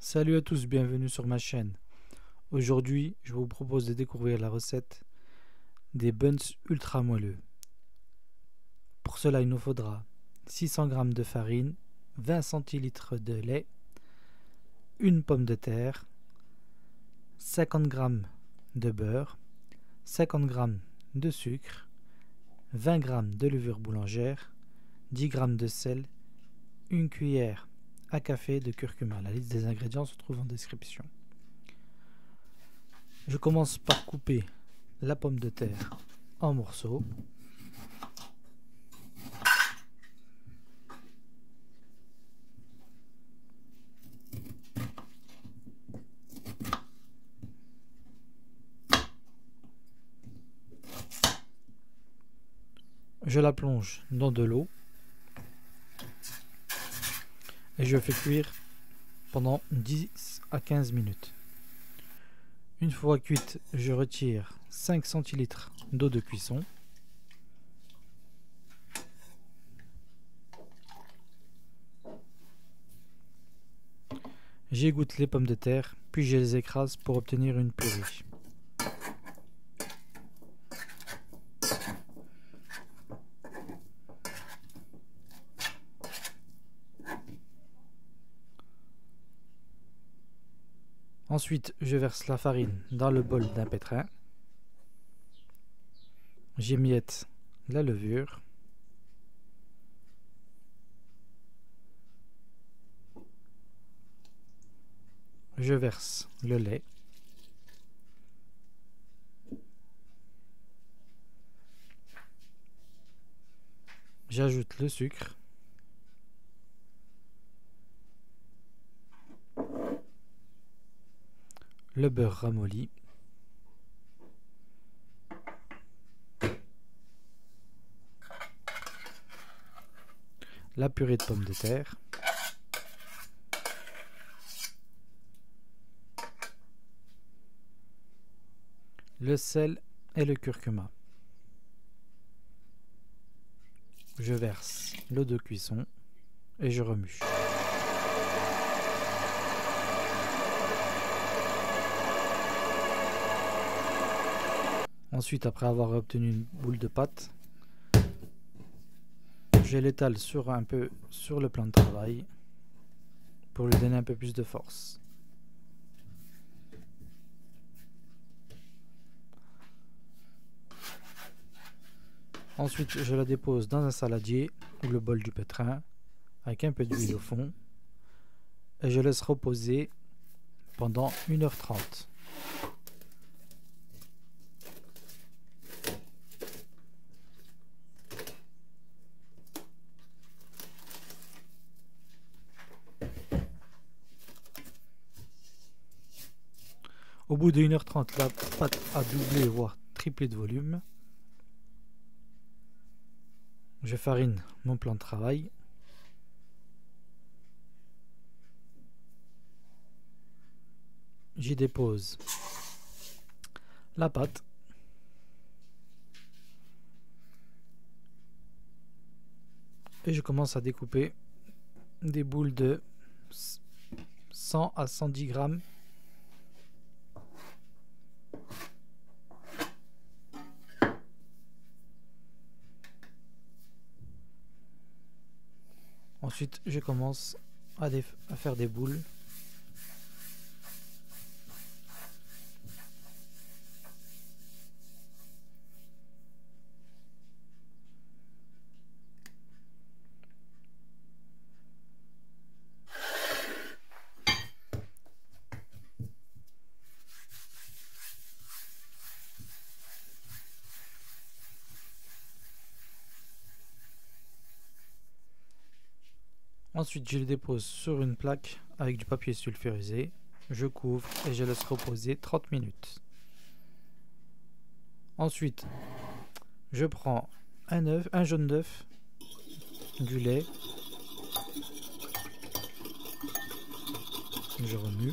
Salut à tous, bienvenue sur ma chaîne. Aujourd'hui, je vous propose de découvrir la recette des buns ultra moelleux. Pour cela, il nous faudra 600 g de farine, 20 centilitres de lait, une pomme de terre, 50 g de beurre, 50 g de sucre, 20 g de levure boulangère, 10 g de sel, une cuillère à café de curcuma. La liste des ingrédients se trouve en description. Je commence par couper la pomme de terre en morceaux. Je la plonge dans de l'eau et je fais cuire pendant 10 à 15 minutes. Une fois cuite, je retire 5 centilitres d'eau de cuisson. J'égoutte les pommes de terre, puis je les écrase pour obtenir une purée. Ensuite, je verse la farine dans le bol d'un pétrin. J'émiette la levure. Je verse le lait. J'ajoute le sucre. Le beurre ramolli. La purée de pommes de terre. Le sel et le curcuma. Je verse l'eau de cuisson et je remue. Ensuite, après avoir obtenu une boule de pâte, je l'étale un peu sur le plan de travail pour lui donner un peu plus de force. Ensuite, je la dépose dans un saladier ou le bol du pétrin avec un peu d'huile au fond et je laisse reposer pendant 1h30. Au bout de 1h30, la pâte a doublé voire triplé de volume. Je farine mon plan de travail. J'y dépose la pâte. Et je commence à découper des boules de 100 à 110 grammes. Ensuite, je commence à faire des boules. Ensuite, je les dépose sur une plaque avec du papier sulfurisé. Je couvre et je laisse reposer 30 minutes. Ensuite, je prends un jaune d'œuf, du lait, je remue.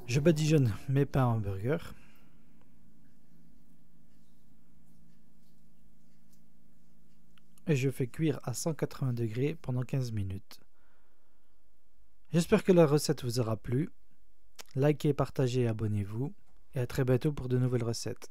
Je badigeonne mes pains hamburgers. et je fais cuire à 180 degrés pendant 15 minutes. J'espère que la recette vous aura plu. Likez, partagez et abonnez-vous. Et à très bientôt pour de nouvelles recettes.